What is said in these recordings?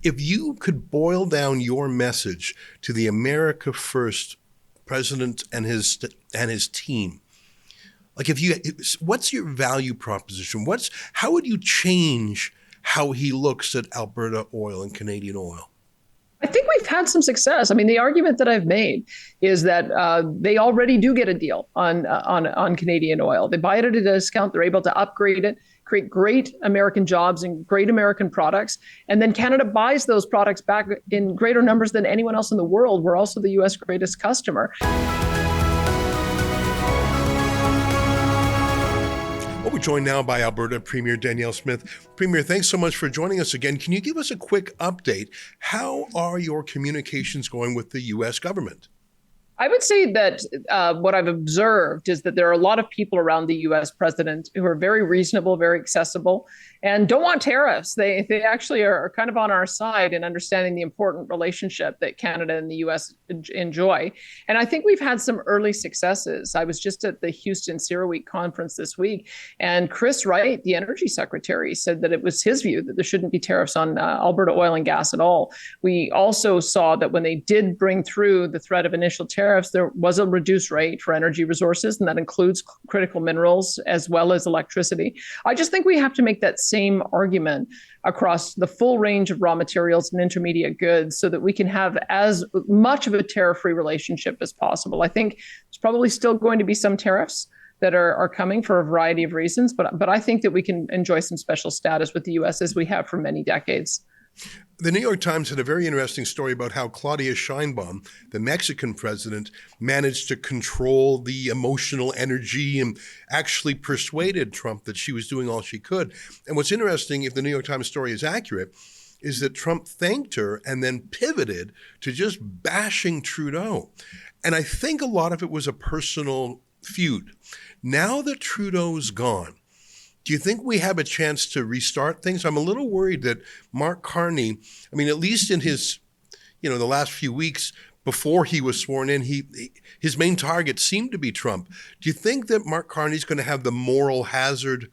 If you could boil down your message to the America First president and his team, like what's your value proposition? How would you change how he looks at Alberta oil and Canadian oil? I think we've had some success. I mean, the argument that I've made is that they already do get a deal on Canadian oil. They buy it at a discount. They're able to upgrade it, create great American jobs and great American products. And then Canada buys those products back in greater numbers than anyone else in the world. We're also the U.S. greatest customer. Well, we're joined now by Alberta Premier Danielle Smith. Premier, thanks so much for joining us again. Can you give us a quick update? How are your communications going with the U.S. government? I would say that what I've observed is that there are a lot of people around the U.S. president who are very reasonable, very accessible, and don't want tariffs. They actually are kind of on our side in understanding the important relationship that Canada and the U.S. enjoy. And I think we've had some early successes. I was just at the Houston CERAWeek conference this week, and Chris Wright, the energy secretary, said that it was his view that there shouldn't be tariffs on Alberta oil and gas at all. We also saw that when they did bring through the threat of initial tariffs, there was a reduced rate for energy resources, and that includes critical minerals as well as electricity. I just think we have to make that same argument across the full range of raw materials and intermediate goods so that we can have as much of a tariff-free relationship as possible. I think there's probably still going to be some tariffs that are coming for a variety of reasons, but I think that we can enjoy some special status with the U.S. as we have for many decades. The New York Times had a very interesting story about how Claudia Sheinbaum, the Mexican president, managed to control the emotional energy and actually persuaded Trump that she was doing all she could. And what's interesting, if the New York Times story is accurate, is that Trump thanked her and then pivoted to just bashing Trudeau. And I think a lot of it was a personal feud. Now that Trudeau's gone, do you think we have a chance to restart things? I'm a little worried that Mark Carney, I mean, at least in his, the last few weeks before he was sworn in, his main target seemed to be Trump. Do you think that Mark Carney's going to have the moral hazard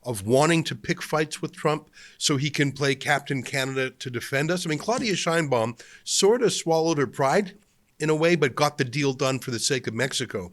of wanting to pick fights with Trump so he can play Captain Canada to defend us? I mean, Claudia Sheinbaum sort of swallowed her pride in a way, but got the deal done for the sake of Mexico.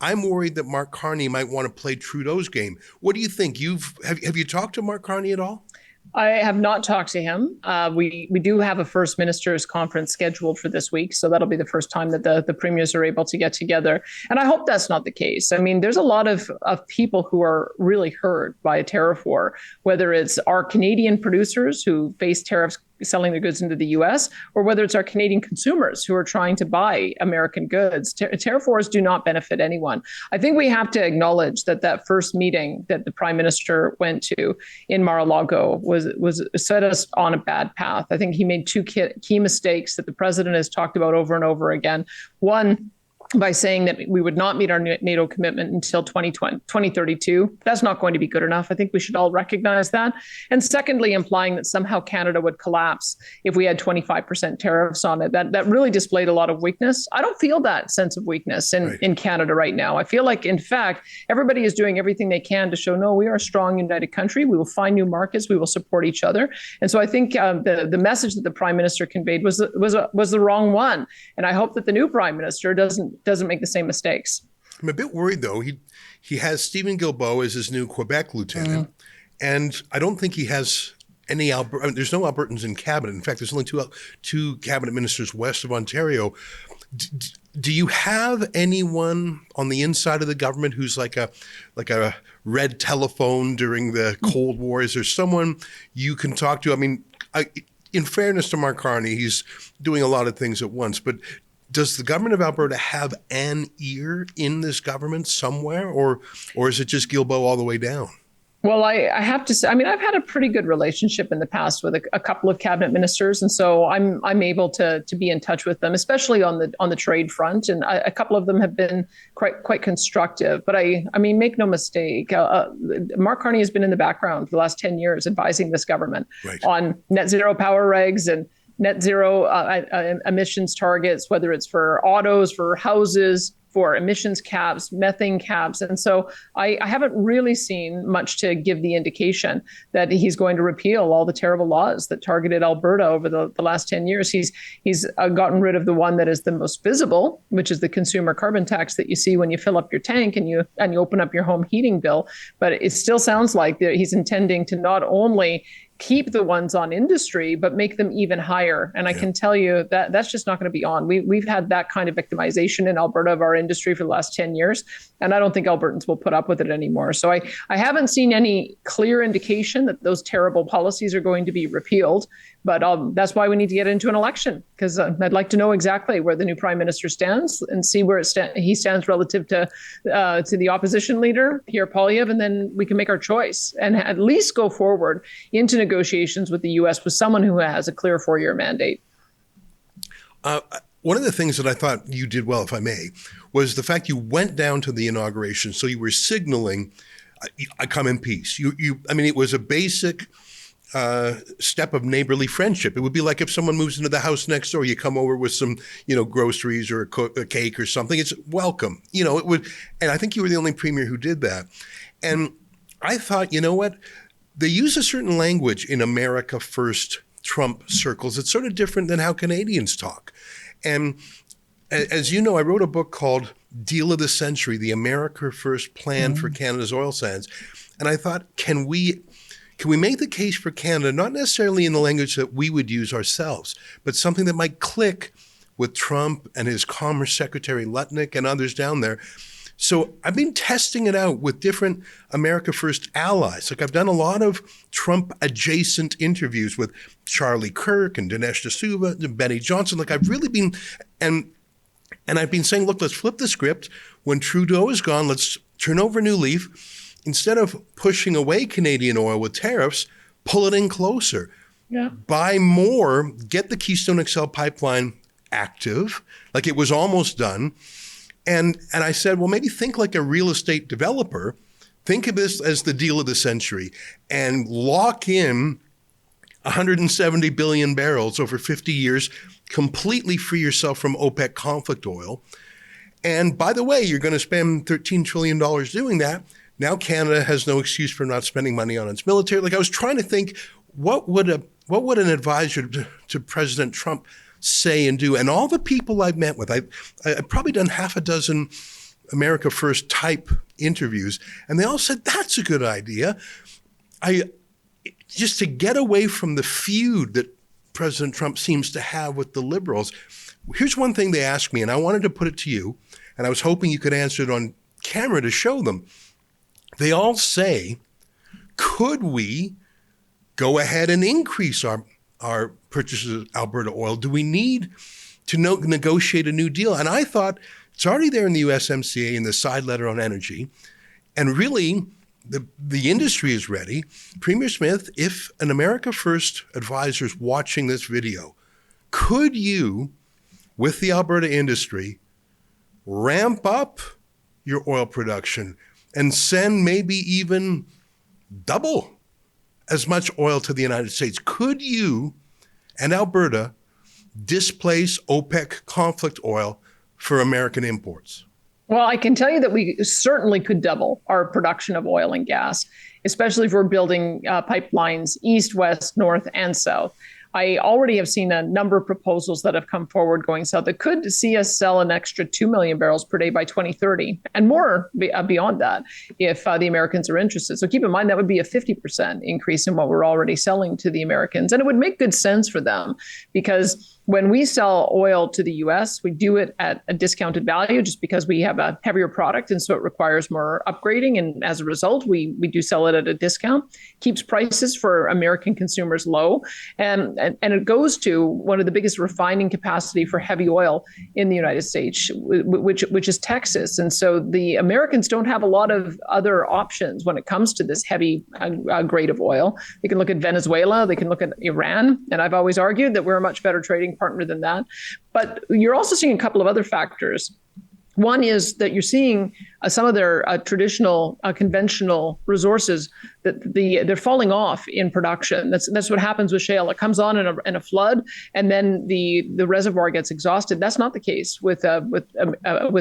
I'm worried that Mark Carney might want to play Trudeau's game. What do you think? Have you talked to Mark Carney at all? I have not talked to him. We do have a First Ministers conference scheduled for this week, so that'll be the first time that the premiers are able to get together. And I hope that's not the case. I mean, there's a lot of people who are really hurt by a tariff war, whether it's our Canadian producers who face tariffs selling their goods into the U.S., or whether it's our Canadian consumers who are trying to buy American goods. Tariff wars do not benefit anyone. I think we have to acknowledge that first meeting that the Prime Minister went to in Mar-a-Lago was set us on a bad path. I think he made two key mistakes that the President has talked about over and over again. One, by saying that we would not meet our NATO commitment until 2032. That's not going to be good enough. I think we should all recognize that. And secondly, implying that somehow Canada would collapse if we had 25% tariffs on it. That really displayed a lot of weakness. I don't feel that sense of weakness in Canada right now. I feel like, in fact, everybody is doing everything they can to show, no, we are a strong, united country. We will find new markets. We will support each other. And so I think the message that the Prime Minister conveyed was the wrong one. And I hope that the new Prime Minister doesn't make the same mistakes. I'm a bit worried, though. He has Stephen Guilbeault as his new Quebec lieutenant, and I don't think he has any there's no Albertans in cabinet. In fact, there's only two cabinet ministers west of Ontario. Do you have anyone on the inside of the government who's like a red telephone during the Cold War? Is there someone you can talk to? I mean, in fairness to Mark Carney, he's doing a lot of things at once, but does the government of Alberta have an ear in this government somewhere, or is it just Guilbeault all the way down? Well, I have to say, I mean, I've had a pretty good relationship in the past with a couple of cabinet ministers, and so I'm able to be in touch with them, especially on the trade front, and a couple of them have been quite constructive. But I mean, make no mistake, Mark Carney has been in the background for the last 10 years advising this government on net zero power regs and net zero emissions targets, whether it's for autos, for houses, for emissions caps, methane caps. And so I haven't really seen much to give the indication that he's going to repeal all the terrible laws that targeted Alberta over the last 10 years. He's gotten rid of the one that is the most visible, which is the consumer carbon tax that you see when you fill up your tank and you open up your home heating bill. But it still sounds like he's intending to not only keep the ones on industry, but make them even higher. And I can tell you that that's just not going to be on. We've had that kind of victimization in Alberta of our industry for the last 10 years, and I don't think Albertans will put up with it anymore. So I haven't seen any clear indication that those terrible policies are going to be repealed, but that's why we need to get into an election, because I'd like to know exactly where the new prime minister stands and see where he stands relative to the opposition leader, Pierre Poilievre, and then we can make our choice and at least go forward into negotiations with the U.S. with someone who has a clear 4-year mandate. One of the things that I thought you did well, if I may, was the fact you went down to the inauguration. So you were signaling, I come in peace. I mean, it was a basic step of neighborly friendship. It would be like if someone moves into the house next door, you come over with some, groceries or a cake or something. It's welcome. It would, and I think you were the only premier who did that. And I thought, you know what? They use a certain language in America First Trump circles. It's sort of different than how Canadians talk. And as you know, I wrote a book called Deal of the Century, the America First Plan for Canada's Oil Sands. And I thought, can we make the case for Canada, not necessarily in the language that we would use ourselves, but something that might click with Trump and his Commerce Secretary Lutnick and others down there? So I've been testing it out with different America First allies. Like I've done a lot of Trump adjacent interviews with Charlie Kirk and Dinesh D'Souza and Benny Johnson. Like I've really been, and I've been saying, look, let's flip the script. When Trudeau is gone, let's turn over a new leaf. Instead of pushing away Canadian oil with tariffs, pull it in closer. Yeah. Buy more, get the Keystone XL pipeline active, like it was almost done. And I said, well, maybe think like a real estate developer. Think of this as the deal of the century and lock in 170 billion barrels over 50 years, completely free yourself from OPEC conflict oil. And by the way, you're going to spend $13 trillion doing that. Now Canada has no excuse for not spending money on its military. Like I was trying to think, what would an advisor to President Trump say and do? And all the people I've met with, I've probably done half a dozen America First type interviews, and they all said, that's a good idea. Just to get away from the feud that President Trump seems to have with the Liberals. Here's one thing they asked me, and I wanted to put it to you, and I was hoping you could answer it on camera to show them. They all say, could we go ahead and increase our purchases of Alberta oil? Do we need to negotiate a new deal? And I thought it's already there in the USMCA in the side letter on energy. And really, the industry is ready. Premier Smith, if an America First advisor is watching this video, could you, with the Alberta industry, ramp up your oil production and send maybe even double as much oil to the United States? Could you and Alberta displace OPEC conflict oil for American imports? Well, I can tell you that we certainly could double our production of oil and gas, especially if we're building pipelines east, west, north, and south. I already have seen a number of proposals that have come forward going south that could see us sell an extra 2 million barrels per day by 2030 and more beyond that if the Americans are interested. So keep in mind that would be a 50% increase in what we're already selling to the Americans. And it would make good sense for them because when we sell oil to the U.S., we do it at a discounted value just because we have a heavier product. And so it requires more upgrading. And as a result, we do sell it at a discount, keeps prices for American consumers low. And it goes to one of the biggest refining capacity for heavy oil in the United States, which is Texas. And so the Americans don't have a lot of other options when it comes to this heavy grade of oil. They can look at Venezuela, they can look at Iran. And I've always argued that we're a much better trading partner than that. But you're also seeing a couple of other factors. One is that you're seeing some of their traditional, conventional resources that they're falling off in production. That's what happens with shale. It comes on in a flood, and then the reservoir gets exhausted. That's not the case with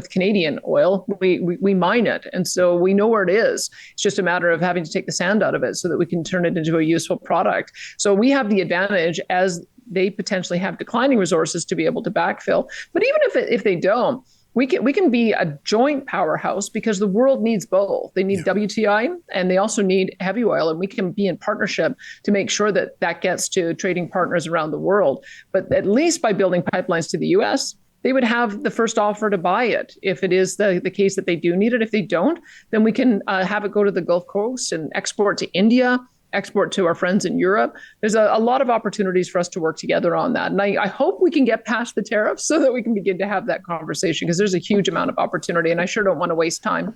Canadian oil. We mine it, and so we know where it is. It's just a matter of having to take the sand out of it so that we can turn it into a useful product. So we have the advantage as they potentially have declining resources to be able to backfill. But even if they don't, we can be a joint powerhouse because the world needs both. They need WTI and they also need heavy oil, and we can be in partnership to make sure that gets to trading partners around the world. But at least by building pipelines to the U.S., they would have the first offer to buy it if it is the case that they do need it. If they don't, then we can have it go to the Gulf Coast and export to India, export to our friends in Europe. There's a lot of opportunities for us to work together on that. And I hope we can get past the tariffs so that we can begin to have that conversation, because there's a huge amount of opportunity and I sure don't want to waste time.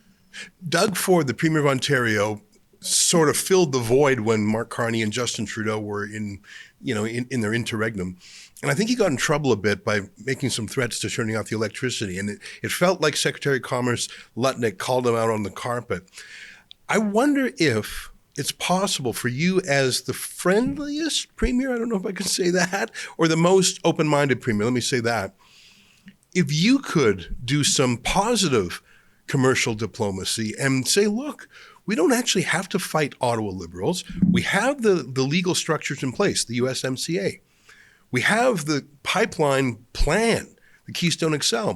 Doug Ford, the Premier of Ontario, sort of filled the void when Mark Carney and Justin Trudeau were in their interregnum. And I think he got in trouble a bit by making some threats to turning off the electricity. And it felt like Secretary of Commerce Lutnick called him out on the carpet. I wonder if it's possible for you as the friendliest premier, I don't know if I can say that, or the most open-minded premier, let me say that, if you could do some positive commercial diplomacy and say, look, we don't actually have to fight Ottawa Liberals. We have the legal structures in place, the USMCA. We have the pipeline plan, the Keystone XL.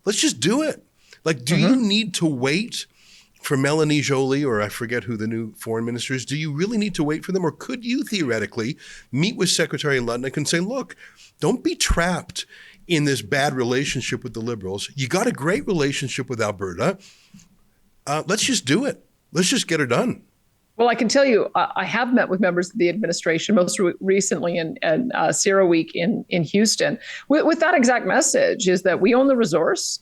Let's just do it. Like, do you need to wait for Melanie Joly, or I forget who the new foreign minister is? Do you really need to wait for them? Or could you theoretically meet with Secretary Lutnick and say, look, don't be trapped in this bad relationship with the Liberals. You got a great relationship with Alberta. Let's just do it. Let's just get her done. Well, I can tell you, I have met with members of the administration, most recently in CERA Week in Houston, with that exact message, is that we own the resource.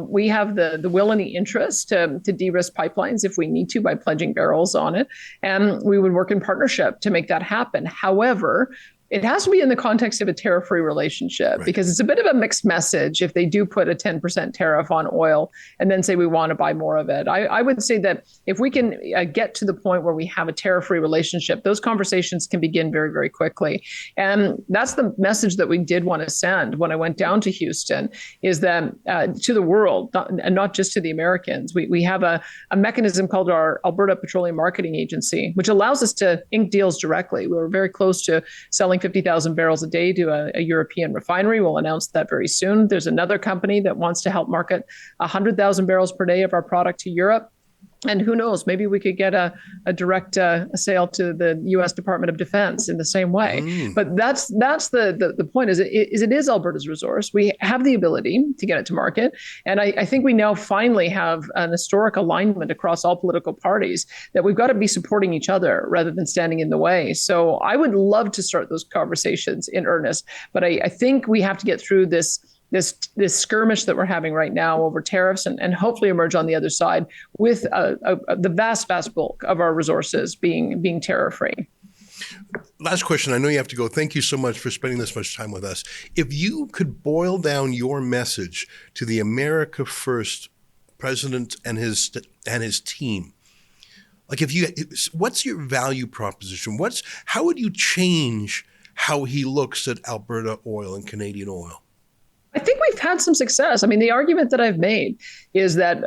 We have the will and the interest to de-risk pipelines if we need to by pledging barrels on it. And we would work in partnership to make that happen. However, it has to be in the context of a tariff-free relationship, right? Because it's a bit of a mixed message if they do put a 10% tariff on oil and then say we want to buy more of it. I would say that if we can get to the point where we have a tariff-free relationship, those conversations can begin very, very quickly. And that's the message that we did want to send when I went down to Houston, is that to the world, and not just to the Americans. We have a mechanism called our Alberta Petroleum Marketing Agency, which allows us to ink deals directly. We were very close to selling 50,000 barrels a day to a European refinery. We'll announce that very soon. There's another company that wants to help market 100,000 barrels per day of our product to Europe. And who knows, maybe we could get a direct sale to the U.S. Department of Defense in the same way. But that's the point, is it is Alberta's resource. We have the ability to get it to market. And I think we now finally have an historic alignment across all political parties that we've got to be supporting each other rather than standing in the way. So I would love to start those conversations in earnest. But I think we have to get through this skirmish that we're having right now over tariffs and hopefully emerge on the other side with the vast bulk of our resources being tariff-free. Last question. I know you have to go. Thank you so much for spending this much time with us. If you could boil down your message to the America First president and his team, like what's your value proposition? How would you change how he looks at Alberta oil and Canadian oil? I think we've had some success. I mean, the argument that I've made is that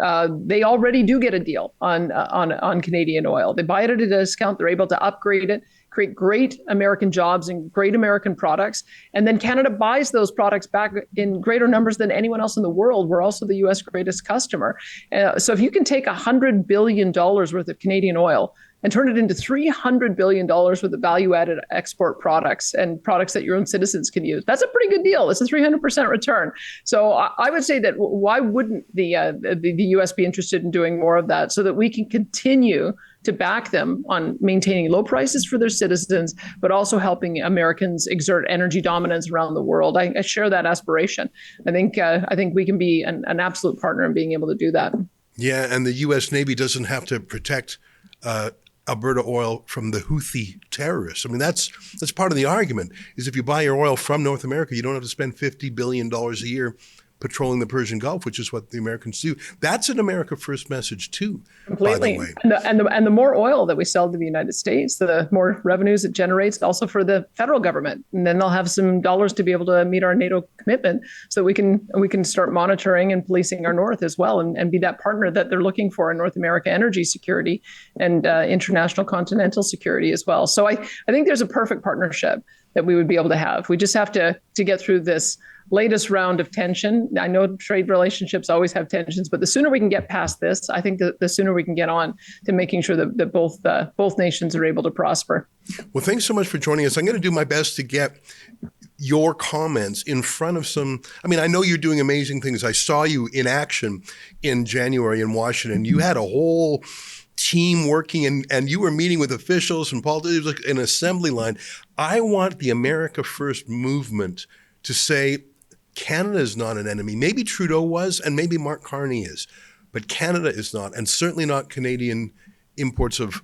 they already do get a deal on Canadian oil. They buy it at a discount. They're able to upgrade it, create great American jobs and great American products. And then Canada buys those products back in greater numbers than anyone else in the world. We're also the U.S. greatest customer. So if you can take $100 billion worth of Canadian oil and turn it into $300 billion worth of value-added export products and products that your own citizens can use, that's a pretty good deal. It's a 300% return. So I would say that why wouldn't the U.S. be interested in doing more of that so that we can continue to back them on maintaining low prices for their citizens, but also helping Americans exert energy dominance around the world. I share that aspiration. I think we can be an absolute partner in being able to do that. Yeah, and the U.S. Navy doesn't have to protect Alberta oil from the Houthi terrorists. I mean, that's part of the argument, is if you buy your oil from North America, you don't have to spend $50 billion a year patrolling the Persian Gulf, which is what the Americans do. That's an America First message too, completely. by the way. And the more oil that we sell to the United States, the more revenues it generates also for the federal government. And then they'll have some dollars to be able to meet our NATO commitment so that we can start monitoring and policing our north as well and be that partner that they're looking for in North America energy security and international continental security as well. So I think there's a perfect partnership that we would be able to have. We just have to get through this latest round of tension. I know trade relationships always have tensions, but the sooner we can get past this, I think the sooner we can get on to making sure that both nations are able to prosper. Well, thanks so much for joining us. I'm going to do my best to get your comments in front of some. I mean, I know you're doing amazing things. I saw you in action in January in Washington. You had a whole team working and you were meeting with officials and politicians, like an assembly line. I want the America First movement to say, Canada is not an enemy. Maybe Trudeau was, and maybe Mark Carney is, but Canada is not, and certainly not Canadian exports of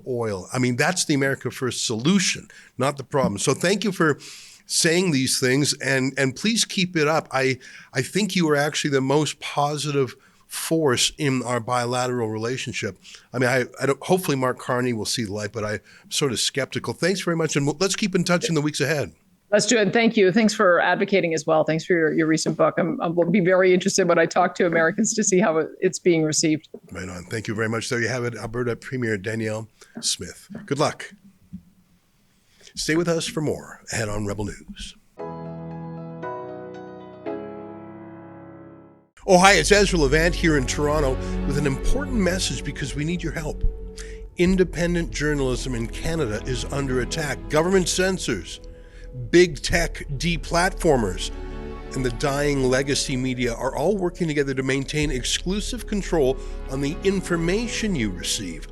oil. I mean, that's the America First solution, not the problem. So thank you for saying these things, and please keep it up. I think you are actually the most positive force in our bilateral relationship. I mean, I don't, hopefully Mark Carney will see the light, but I'm sort of skeptical. Thanks very much, and let's keep in touch in the weeks ahead. Let's do it. Thank you. Thanks for advocating as well. Thanks for your recent book. I will be very interested when I talk to Americans to see how it's being received. Right on. Thank you very much. There you have it, Alberta Premier Danielle Smith. Good luck. Stay with us for more ahead on Rebel News. Oh, hi, it's Ezra Levant here in Toronto with an important message because we need your help. Independent journalism in Canada is under attack. Government censors, big tech deplatformers, and the dying legacy media are all working together to maintain exclusive control on the information you receive.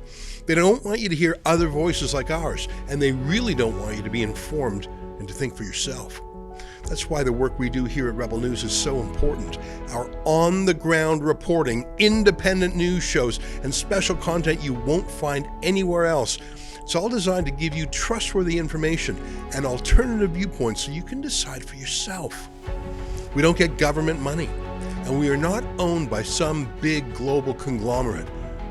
They don't want you to hear other voices like ours, and they really don't want you to be informed and to think for yourself. That's why the work we do here at Rebel News is so important. Our on-the-ground reporting, independent news shows, and special content you won't find anywhere else. It's all designed to give you trustworthy information and alternative viewpoints so you can decide for yourself. We don't get government money, and we are not owned by some big global conglomerate.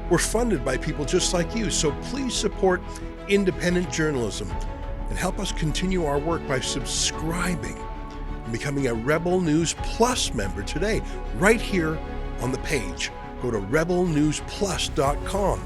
We're funded by people just like you, so please support independent journalism and help us continue our work by subscribing and becoming a Rebel News Plus member today, right here on the page. Go to rebelnewsplus.com.